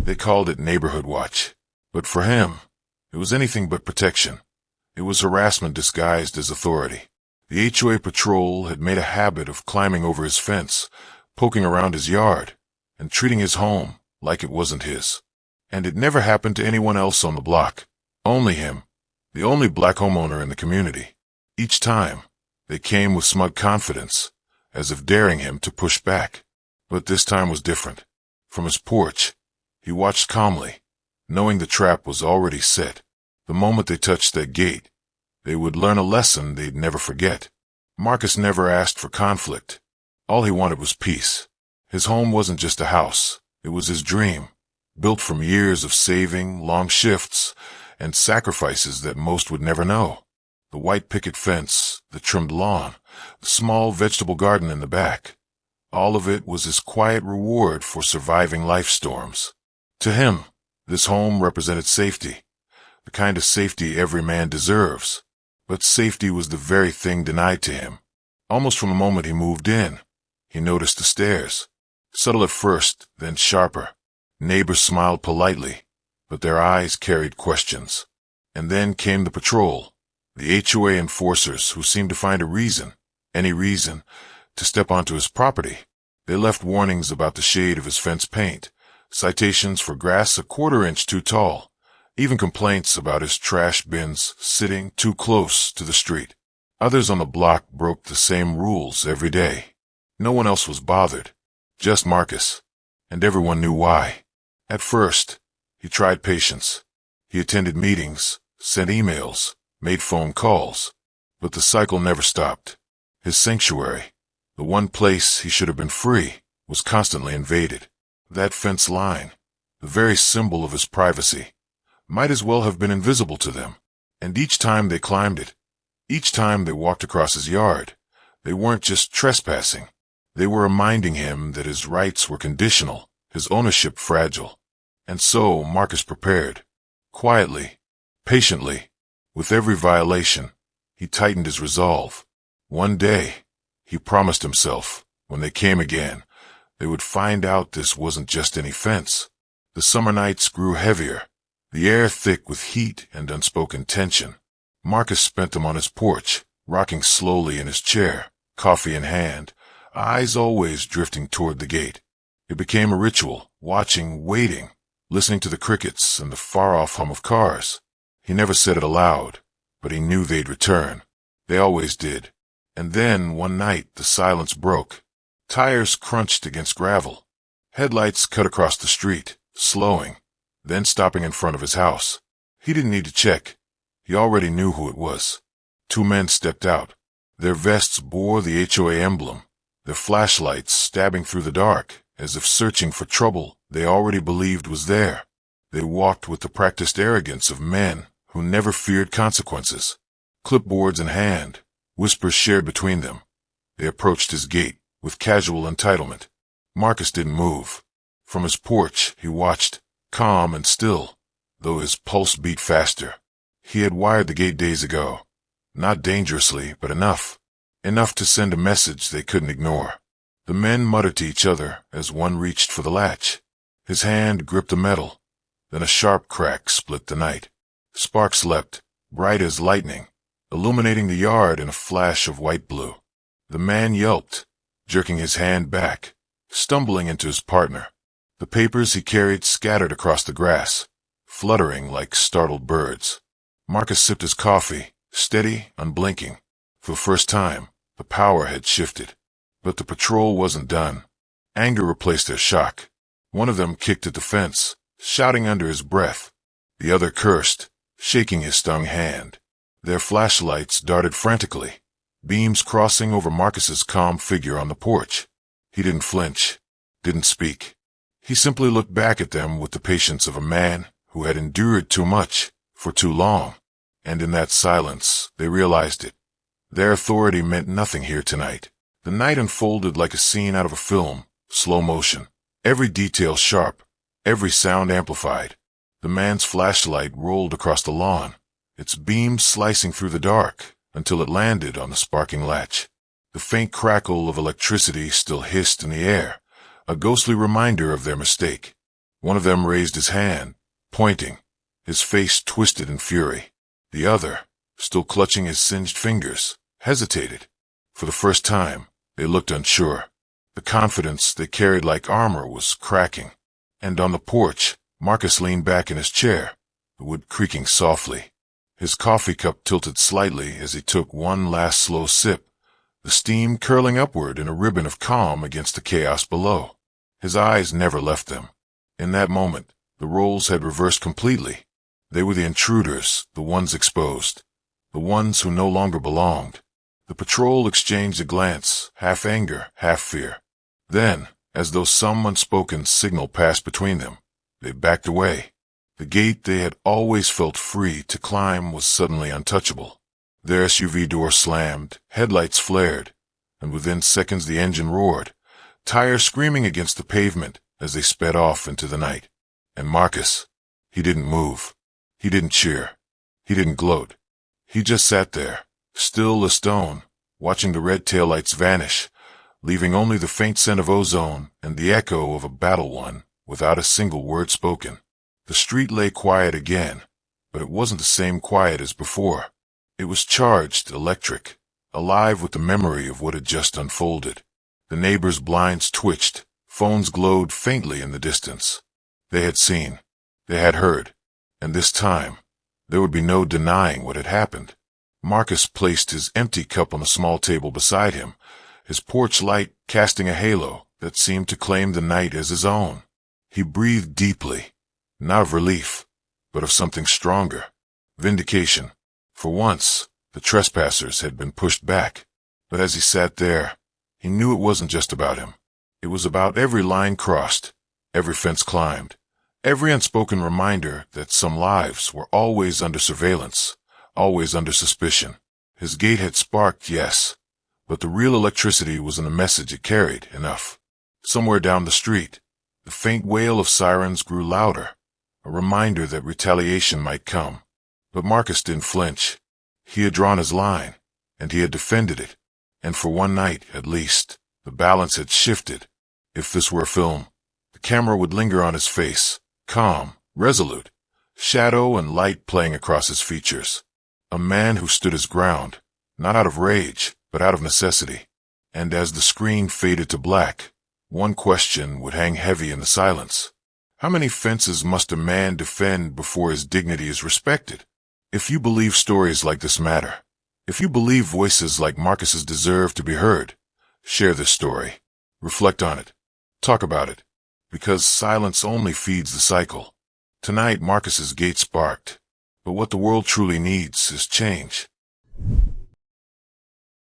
They called it neighborhood watch, but for him, it was anything but protection. It was harassment disguised as authority. The HOA patrol had made a habit of climbing over his fence, poking around his yard, and treating his home like it wasn't his. And it never happened to anyone else on the block. Only him, the only black homeowner in the community. Each time, they came with smug confidence, as if daring him to push back. But this time was different. From his porch, he watched calmly, knowing the trap was already set. The moment they touched that gate, they would learn a lesson they'd never forget. Marcus never asked for conflict. All he wanted was peace. His home wasn't just a house. It was his dream, built from years of saving, long shifts, and sacrifices that most would never know. The white picket fence, the trimmed lawn, the small vegetable garden in the back. All of it was his quiet reward for surviving life storms. To him, this home represented safety, the kind of safety every man deserves. But safety was the very thing denied to him. Almost from the moment he moved in, he noticed the stares. Subtle at first, then sharper. Neighbors smiled politely, but their eyes carried questions. And then came the patrol, the HOA enforcers who seemed to find a reason, any reason, to step onto his property. They left warnings about the shade of his fence paint, citations for grass a quarter-inch too tall, even complaints about his trash bins sitting too close to the street. Others on the block broke the same rules every day. No one else was bothered, just Marcus, and everyone knew why. At first, he tried patience. He attended meetings, sent emails, made phone calls, but the cycle never stopped. His sanctuary, the one place he should have been free, was constantly invaded. That fence line, the very symbol of his privacy, might as well have been invisible to them. And each time they climbed it, each time they walked across his yard, they weren't just trespassing. They were reminding him that his rights were conditional, his ownership fragile. And so Marcus prepared. Quietly, patiently, with every violation, he tightened his resolve. One day, he promised himself, when they came again, they would find out this wasn't just any fence. The summer nights grew heavier, the air thick with heat and unspoken tension. Marcus spent them on his porch, rocking slowly in his chair, coffee in hand, eyes always drifting toward the gate. It became a ritual, watching, waiting, listening to the crickets and the far-off hum of cars. He never said it aloud, but he knew they'd return. They always did. And then, one night, the silence broke. Tires crunched against gravel. Headlights cut across the street, slowing, then stopping in front of his house. He didn't need to check. He already knew who it was. Two men stepped out. Their vests bore the HOA emblem, their flashlights stabbing through the dark, as if searching for trouble they already believed was there. They walked with the practiced arrogance of men who never feared consequences. Clipboards in hand, whispers shared between them. They approached his gate with casual entitlement. Marcus didn't move. From his porch, he watched, calm and still, though his pulse beat faster. He had wired the gate days ago. Not dangerously, but enough. Enough to send a message they couldn't ignore. The men muttered to each other as one reached for the latch. His hand gripped the metal. Then a sharp crack split the night. Sparks leapt, bright as lightning, illuminating the yard in a flash of white blue. The man yelped, jerking his hand back, stumbling into his partner. The papers he carried scattered across the grass, fluttering like startled birds. Marcus sipped his coffee, steady, unblinking. For the first time, the power had shifted. But the patrol wasn't done. Anger replaced their shock. One of them kicked at the fence, shouting under his breath. The other cursed, shaking his stung hand. Their flashlights darted frantically, beams crossing over Marcus's calm figure on the porch. He didn't flinch, didn't speak. He simply looked back at them with the patience of a man who had endured too much for too long. And in that silence, they realized it. Their authority meant nothing here tonight. The night unfolded like a scene out of a film, slow motion. Every detail sharp, every sound amplified. The man's flashlight rolled across the lawn, its beam slicing through the dark until it landed on the sparking latch. The faint crackle of electricity still hissed in the air, a ghostly reminder of their mistake. One of them raised his hand, pointing, his face twisted in fury. The other, still clutching his singed fingers, hesitated. For the first time, they looked unsure. The confidence they carried like armor was cracking. And on the porch, Marcus leaned back in his chair, the wood creaking softly. His coffee cup tilted slightly as he took one last slow sip, the steam curling upward in a ribbon of calm against the chaos below. His eyes never left them. In that moment, the roles had reversed completely. They were the intruders, the ones exposed, the ones who no longer belonged. The patrol exchanged a glance, half anger, half fear. Then, as though some unspoken signal passed between them, they backed away. The gate they had always felt free to climb was suddenly untouchable. Their SUV door slammed, headlights flared, and within seconds the engine roared, tires screaming against the pavement as they sped off into the night. And Marcus, he didn't move. He didn't cheer. He didn't gloat. He just sat there, still as stone, watching the red taillights vanish, leaving only the faint scent of ozone and the echo of a battle won without a single word spoken. The street lay quiet again, but it wasn't the same quiet as before. It was charged, electric, alive with the memory of what had just unfolded. The neighbors' blinds twitched, phones glowed faintly in the distance. They had seen, they had heard, and this time, there would be no denying what had happened. Marcus placed his empty cup on the small table beside him, his porch light casting a halo that seemed to claim the night as his own. He breathed deeply, not of relief, but of something stronger, vindication. For once, the trespassers had been pushed back, but as he sat there, he knew it wasn't just about him. It was about every line crossed, every fence climbed, every unspoken reminder that some lives were always under surveillance, always under suspicion. His gate had sparked, yes, but the real electricity was in the message it carried, enough. Somewhere down the street, the faint wail of sirens grew louder, a reminder that retaliation might come. But Marcus didn't flinch. He had drawn his line, and he had defended it. And for one night, at least, the balance had shifted. If this were a film, the camera would linger on his face, calm, resolute, shadow and light playing across his features. A man who stood his ground, not out of rage, but out of necessity. And as the screen faded to black, one question would hang heavy in the silence. How many fences must a man defend before his dignity is respected? If you believe stories like this matter, if you believe voices like Marcus's deserve to be heard, share this story. Reflect on it. Talk about it. Because silence only feeds the cycle. Tonight, Marcus's gate sparked. But what the world truly needs is change.